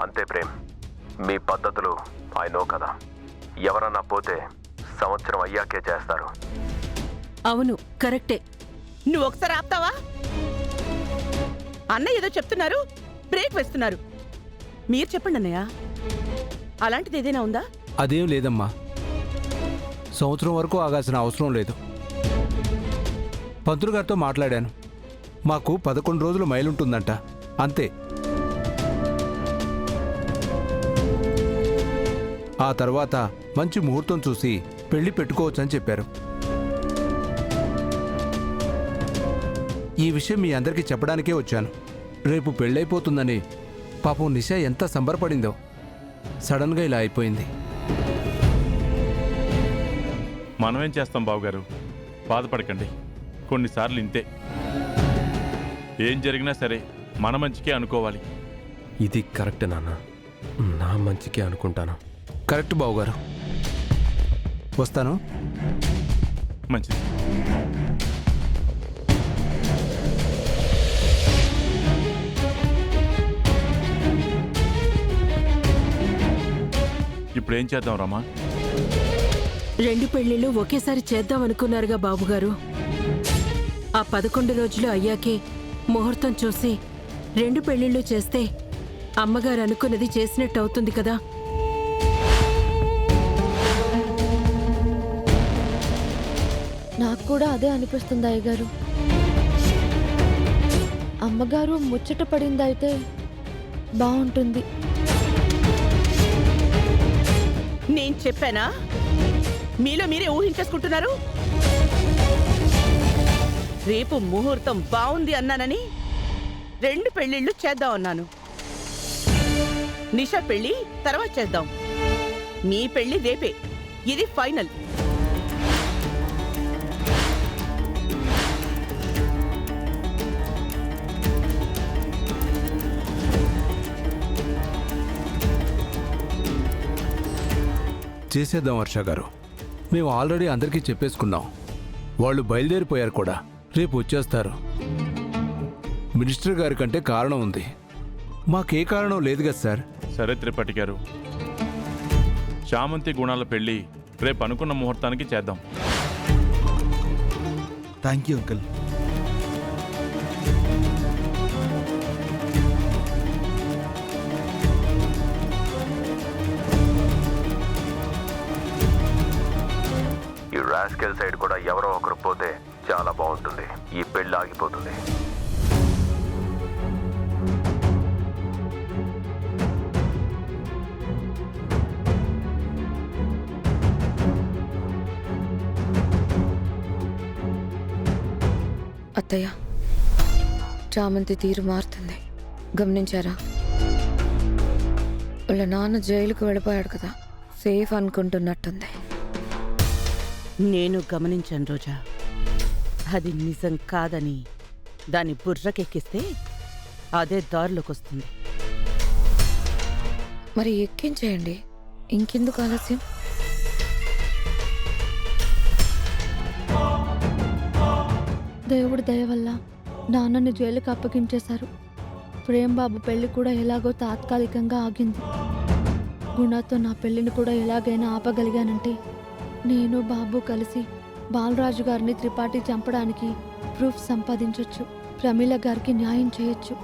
అంతే ప్రేమ్, మీ పద్ధతులు ఆయనో కదా. ఎవరన్నా పోతే సంవత్సరం అయ్యాకే చేస్తారు. అవును, కరెక్టే. నువ్వు ఒకసారి ఆపుతావా? అన్నయ్య ఏదో చెప్తున్నారు, బ్రేక్ వేస్తున్నారు. మీరు చెప్పండి అన్నయ్య, అలాంటిది ఏదైనా ఉందా? అదేం లేదమ్మా, సంవత్సరం వరకు ఆగాల్సిన అవసరం లేదు. పంతులు గారితో మాట్లాడాను, మాకు 11 రోజులు మైలుంటుందంట, అంతే. ఆ తర్వాత మంచి ముహూర్తం చూసి పెళ్లి పెట్టుకోవచ్చని చెప్పారు. ఈ విషయం మీ అందరికీ చెప్పడానికే వచ్చాను. రేపు పెళ్ళైపోతుందని పాపం నిషా ఎంత సంబరపడిందో. సడన్గా ఇలా అయిపోయింది. మనమేం చేస్తాం బావగారు, బాధపడకండి. కొన్నిసార్లు ఇంతే. ఏం జరిగినా సరే మన మంచికే అనుకోవాలి. ఇది కరెక్ట్ నాన్న, నా మంచికే అనుకుంటాను. కరెక్ట్ బావుగారు. వస్తాను. మంచిది. ఇప్పుడు ఏం చేద్దాం రమా? 2 పెళ్లిళ్ళు ఒకేసారి చేద్దాం అనుకున్నారుగా బాబుగారు. ఆ 11 రోజులు అయ్యాకే ముహూర్తం చూసి 2 పెళ్లిళ్ళు చేస్తే అమ్మగారు అనుకున్నది చేసినట్టు అవుతుంది కదా. నాకు కూడా అదే అనిపిస్తుంది అయ్యగారు. అమ్మగారు ముచ్చట పడిందైతే బాగుంటుంది. నేను చెప్పానా? మీలో మీరే ఊహించేసుకుంటున్నారు. రేపు ముహూర్తం బాగుంది అన్నానని 2 పెళ్లిళ్ళు చేద్దాం అన్నాను. నిషా పెళ్లి తర్వాత చేద్దాం, మీ పెళ్లి రేపే. ఇది ఫైనల్. చేసేద్దాం వర్ష గారు. మేము ఆల్రెడీ అందరికీ చెప్పేసుకున్నాం. వాళ్ళు బయలుదేరిపోయారు కూడా, రేపు వచ్చేస్తారు. మినిస్టర్ గారి కంటే కారణం ఉంది, మాకే కారణం లేదు కదా సార్. సరే త్రిపాఠి గారు, చామంతి గుణాల పెళ్లి రేపు అనుకున్న ముహూర్తానికి చేద్దాం. Thank you uncle. ఈ రాస్కెల్ సైడ్ కూడా ఎవరో ఒకరు పోతే చాలా బాగుంటుంది. ఈ పెళ్లి ఆగిపోతుంది. అత్తయ్య, చామంతి తీరు మారుతుంది, గమనించారా? వాళ్ళ నాన్న జైలుకు వెళ్ళిపోయాడు కదా, సేఫ్ అనుకుంటున్నట్టుంది. నేను గమనించాను రోజా. అది నిజం కాదని దాని బుర్రకెక్కిస్తే అదే దారిలోకి వస్తుంది. మరి ఎక్కించేయండి, ఇంకెందుకు ఆలస్యం? దేవుడి దయ వల్ల నాన్నని జైలుకి అప్పగించేశారు. ప్రేమ్ బాబు పెళ్లి కూడా ఎలాగో తాత్కాలికంగా ఆగింది. గుణతో నా పెళ్లిని కూడా ఎలాగైనా ఆపగలిగానంటే నేను బాబు కలిసి బాలరాజు గారిని త్రిపాఠి చంపడానికి ప్రూఫ్ సంపాదించొచ్చు, ప్రమీల గారికి న్యాయం చేయొచ్చు.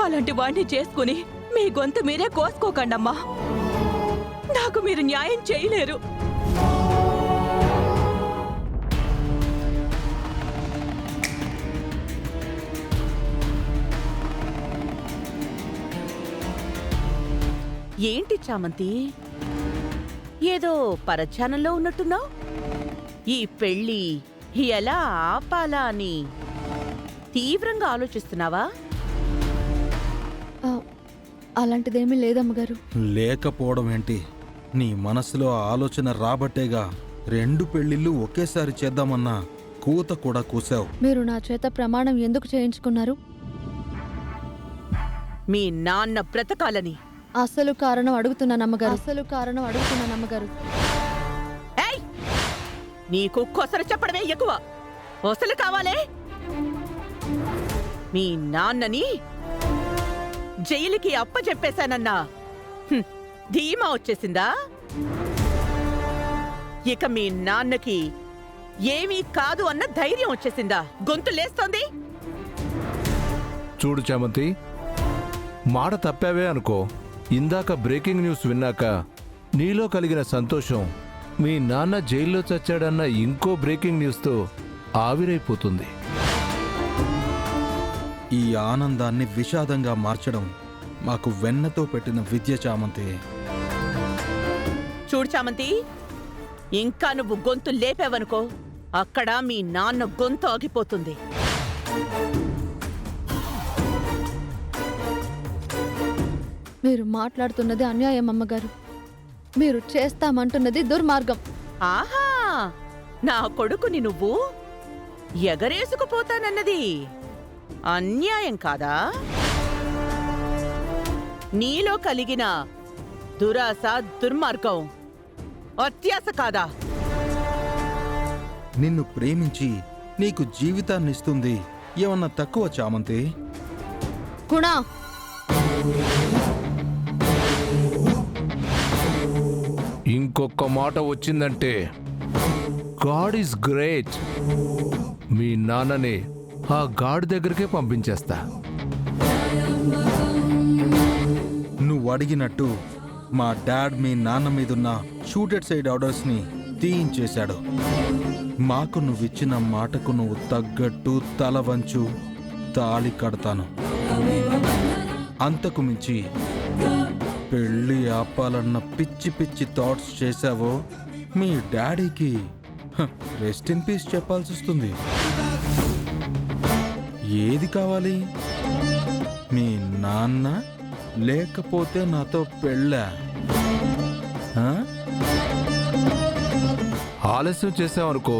అలాంటి వాడిని చేసుకుని మీ గొంతు మీరే కోసుకోకండమ్మా. నాకు మీరు న్యాయం చేయలేరు. ఏంటి చామంతి, ఏదో పరధ్యానంలో ఉన్నట్టున్నావు? ఈ పెళ్ళి ఎలా ఆపాలా అని తీవ్రంగా ఆలోచిస్తున్నావా? అలాంటిదేమీ లేదమ్మగారు. లేకపోవడం ఏంటి, నీ మనసులో ఆలోచన రాబట్టేగా 2 పెళ్లిళ్ళు ఒకేసారి చేద్దామన్నా కూత కూడా కూసావు. మీరు నా చేత ప్రమాణం ఎందుకు చేయించుకున్నారు? మీ నాన్న బ్రతకాలని. అసలు కారణం అడుగుతున్నానమ్మగారు. ఏయ్, నీకు కొసరు చెప్పడమే ఎక్కువ. అసలు కావాలే? మీ నాన్నని జైలుకి అప్పచెప్పేశానన్నా ధీమా వచ్చేసిందా? ఇక మీ నాన్నకి ఏమీ కాదు అన్న ధైర్యం వచ్చేసిందా? గొంతు లేస్తోంది. చూడు చామంతి, మాట తప్పావే అనుకో. ఇందాక బ్రేకింగ్ న్యూస్ విన్నాక నీలో కలిగిన సంతోషం మీ నాన్న జైల్లో చచ్చాడన్న ఇంకో బ్రేకింగ్ న్యూస్తో ఆవిరైపోతుంది. ఈ ఆనందాన్ని విషాదంగా మార్చడం మాకు వెన్నతో పెట్టిన విద్య చామంతి. చూడు చామంతి, ఇంకా నువ్వు గొంతు లేపావనుకో అక్కడ మీ నాన్న గొంతు ఆగిపోతుంది. మీరు మాట్లాడుతున్నది అన్యాయం అమ్మగారు. మీరు చేస్తామంటున్నది దుర్మార్గం. ఆహా, నా కొడుకుని నువ్వు ఎగరేసుకుపోతానన్నది అన్యాయం కాదా? నీలో కలిగిన దురాశ, దుర్మార్గం, అత్యాశ కాదా? నిన్ను ప్రేమించి నీకు జీవితాన్నిస్తుంది ఏమన్నా తక్కువ చామంతి? గుణ, ఇంకొక మాట వచ్చిందంటే గాడ్ ఈజ్ గ్రేట్. మీ నాన్నని ఆ గాడ్ దగ్గరికే పంపించేస్తా. నువ్వు అడిగినట్టు మా డాడ్ మీ నాన్న మీదున్న షూటెడ్ సైడ్ ఆర్డర్స్ని తీయించేశాడు. మాకు నువ్విచ్చిన మాటకు నువ్వు తగ్గట్టు తల వంచు, తాళి కడతాను. అంతకు మించి పెళ్ళి ఆపాలన్న పిచ్చి పిచ్చి థాట్స్ చేశావో మీ డాడీకి రెస్ట్ ఇన్ పీస్ చెప్పాల్సి వస్తుంది. ఏది కావాలి? మీ నాన్న లేకపోతే నాతో పెళ్ళా? ఆ? ఆలస్యం చేసావనుకో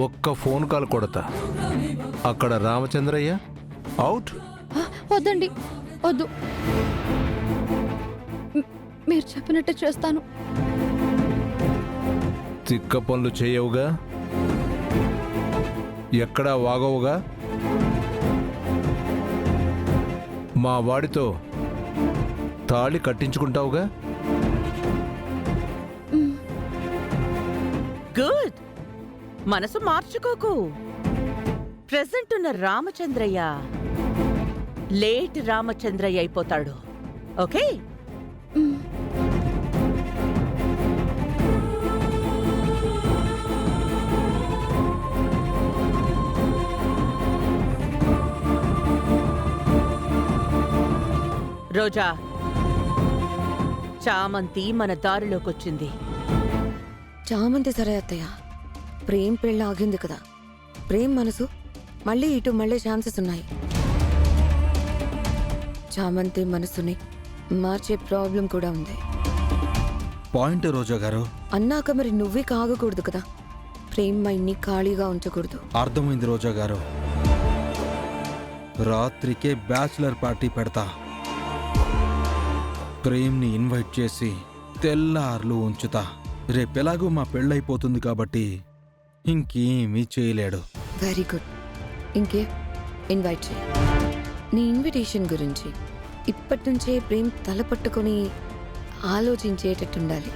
ఒక్క ఫోన్ కాల్ కొడతా. అక్కడ రామచంద్రయ్య అవుట్. వద్దండి, వద్దు. మీరు చెప్పినట్టే చేస్తాను. తిక్క పనులు చేయవుగా, ఎక్కడా వాగవుగా. మా వాడితో తాళి కట్టించుకుంటావుగా. గుడ్. మనసు మార్చుకోకు. ప్రెసెంట్ ఉన్న రామచంద్రయ్య లేట్ రామచంద్రయ్య అయిపోతాడు. ఓకే? రోజా, చామంతి మన దారిలోకొచ్చింది. చామంతి సరే అత్తయ్య, ప్రేమ్ పెళ్ళి ఆగింది కదా. ప్రేమ్ మనసు మళ్ళీ ఇటు మళ్ళీ ఛాన్సెస్ ఉన్నాయి. చామంతి మనసుని మార్చే ప్రాబ్లం కూడా ఉంది. పాయింట్ రోజా గారు. అన్నాక మరి నువ్వే కాగకూడదు కదా. ప్రేమ్ మైండ్ని ఖాళీగా ఉంచకూడదు. అర్థమైంది రోజా గారు. రాత్రికే బ్యాచులర్ పార్టీ పెడతా. ప్రేమ్ని ఇన్వైట్ చేసి తెల్లార్లు ఉంచుతా. రేపెలాగూ మా పెళ్ళైపోతుంది కాబట్టి ఇంకేమీ చేయలేడు. Very good. ఇంకే ఇన్వైట్ చేయి. నీ ఇన్విటేషన్ గురించి ఇప్పటి నుంచే ప్రేమ్ తల పట్టుకొని ఆలోచించేటట్టుండాలి.